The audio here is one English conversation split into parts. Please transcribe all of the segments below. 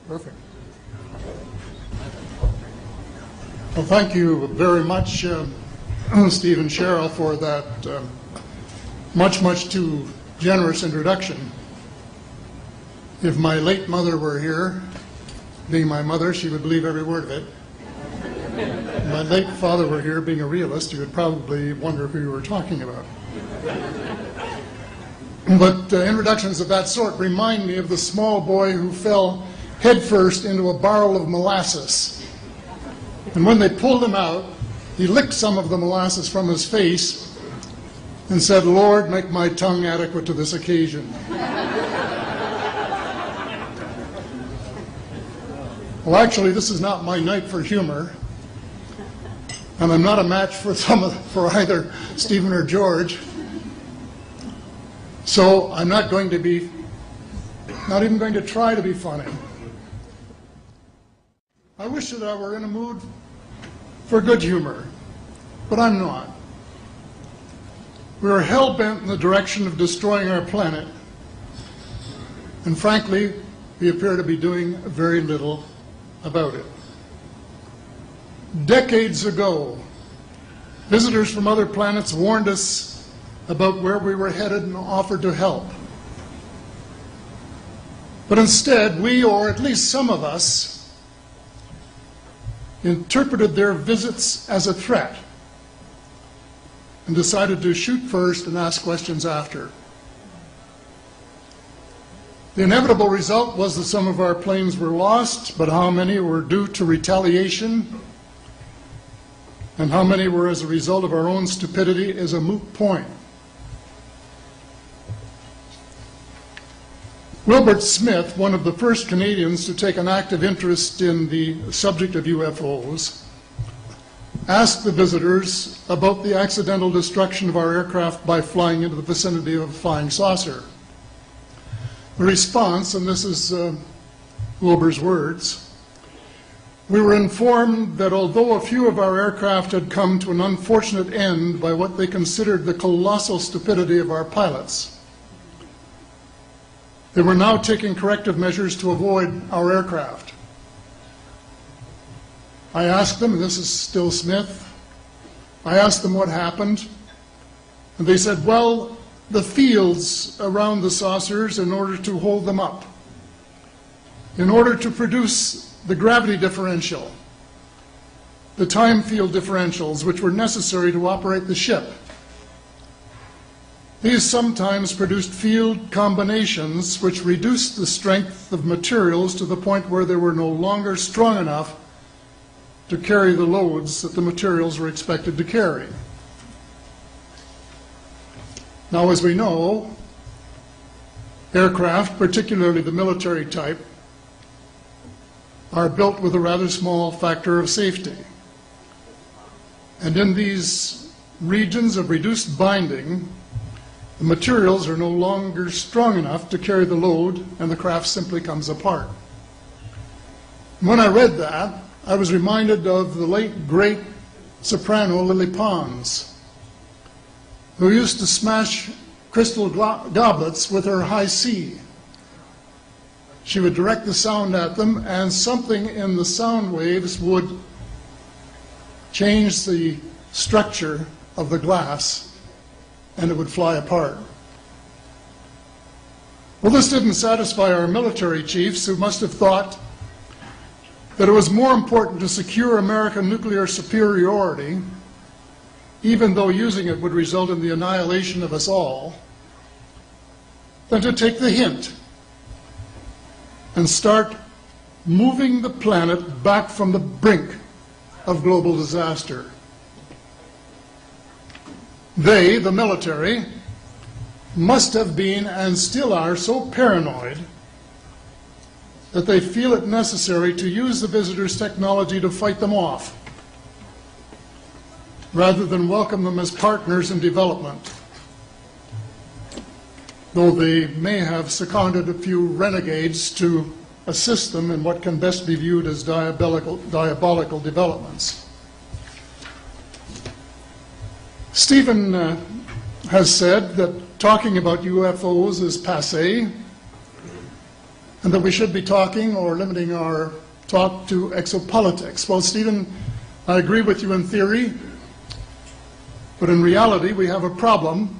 Perfect. Well, thank you very much, Steve and Cheryl, for that much too generous introduction. If my late mother were here, being my mother, she would believe every word of it. If my late father were here, being a realist, he would probably wonder who you were talking about. But introductions of that sort remind me of the small boy who fell headfirst into a barrel of molasses. And when they pulled him out, he licked some of the molasses from his face and said, "Lord, make my tongue adequate to this occasion." Well, actually, this is not my night for humor, and I'm not a match for either Stephen or George. So I'm not even going to try to be funny. I wish that I were in a mood for good humor, but I'm not. We are hell-bent in the direction of destroying our planet, and frankly, we appear to be doing very little about it. Decades ago, visitors from other planets warned us about where we were headed and offered to help. But instead, we, or at least some of us, interpreted their visits as a threat and decided to shoot first and ask questions after. The inevitable result was that some of our planes were lost, but how many were due to retaliation and how many were as a result of our own stupidity is a moot point. Wilbert Smith, one of the first Canadians to take an active interest in the subject of UFOs, asked the visitors about the accidental destruction of our aircraft by flying into the vicinity of a flying saucer. The response, and this is Wilbur's words, "We were informed that although a few of our aircraft had come to an unfortunate end by what they considered the colossal stupidity of our pilots, they were now taking corrective measures to avoid our aircraft. I asked them," and this is still Smith, "I asked them what happened, and they said, well, the fields around the saucers in order to hold them up, in order to produce the gravity differential, the time field differentials which were necessary to operate the ship. These sometimes produced field combinations which reduced the strength of materials to the point where they were no longer strong enough to carry the loads that the materials were expected to carry." Now, as we know, aircraft, particularly the military type, are built with a rather small factor of safety. And in these regions of reduced binding, the materials are no longer strong enough to carry the load, and the craft simply comes apart. When I read that, I was reminded of the late, great soprano Lily Pons, who used to smash crystal goblets with her high C. She would direct the sound at them, and something in the sound waves would change the structure of the glass, and it would fly apart. Well, this didn't satisfy our military chiefs, who must have thought that it was more important to secure American nuclear superiority, even though using it would result in the annihilation of us all, than to take the hint and start moving the planet back from the brink of global disaster. They, the military, must have been and still are so paranoid that they feel it necessary to use the visitors' technology to fight them off, rather than welcome them as partners in development, though they may have seconded a few renegades to assist them in what can best be viewed as diabolical developments. Stephen has said that talking about UFOs is passé, and that we should be talking or limiting our talk to exopolitics. Well, Stephen, I agree with you in theory, but in reality we have a problem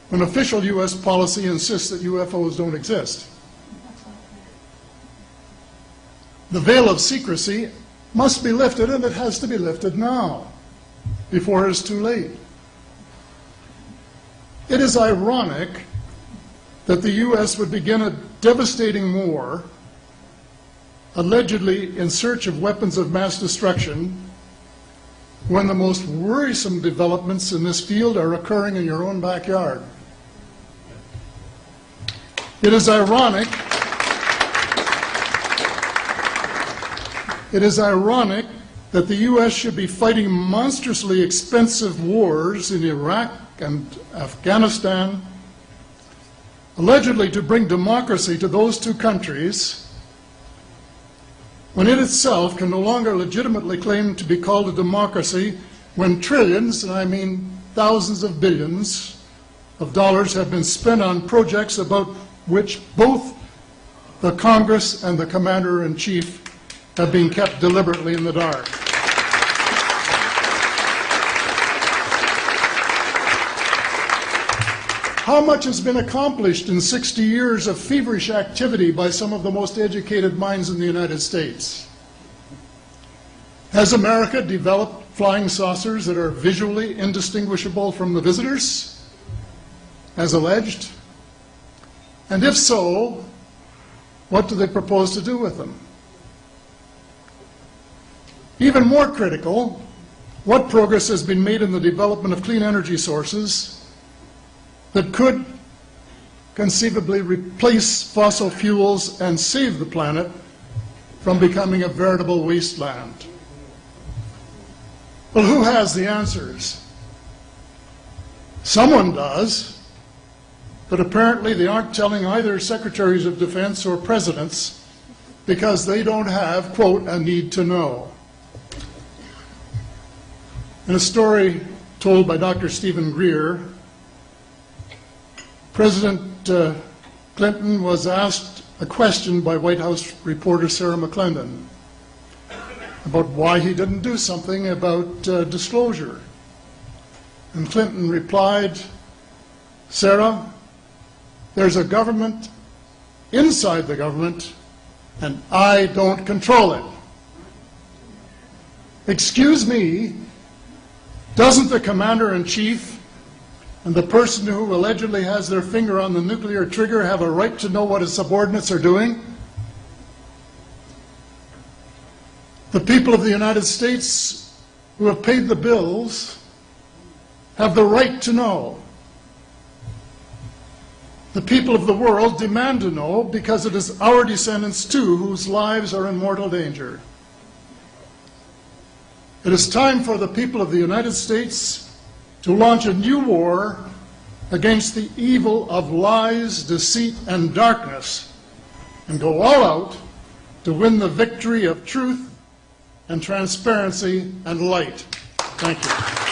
when official U.S. policy insists that UFOs don't exist. The veil of secrecy must be lifted, and it has to be lifted now, before it's too late. It is ironic that the U.S. would begin a devastating war, allegedly in search of weapons of mass destruction, when the most worrisome developments in this field are occurring in your own backyard. It is ironic that the U.S. should be fighting monstrously expensive wars in Iraq and Afghanistan, allegedly to bring democracy to those two countries, when it itself can no longer legitimately claim to be called a democracy, when trillions, and I mean thousands of billions of dollars, have been spent on projects about which both the Congress and the Commander-in-Chief have been kept deliberately in the dark. How much has been accomplished in 60 years of feverish activity by some of the most educated minds in the United States? Has America developed flying saucers that are visually indistinguishable from the visitors, as alleged? And if so, what do they propose to do with them? Even more critical, what progress has been made in the development of clean energy sources that could conceivably replace fossil fuels and save the planet from becoming a veritable wasteland? Well, who has the answers? Someone does, but apparently they aren't telling either secretaries of defense or presidents because they don't have, quote, a need to know. In a story told by Dr. Stephen Greer, President Clinton was asked a question by White House reporter Sarah McClendon about why he didn't do something about disclosure. And Clinton replied, "Sarah, there's a government inside the government, and I don't control it." Excuse me, doesn't the Commander-in-Chief and the person who allegedly has their finger on the nuclear trigger have a right to know what his subordinates are doing? The people of the United States who have paid the bills have the right to know. The people of the world demand to know because it is our descendants too whose lives are in mortal danger. It is time for the people of the United States to launch a new war against the evil of lies, deceit, and darkness, and go all out to win the victory of truth and transparency and light. Thank you.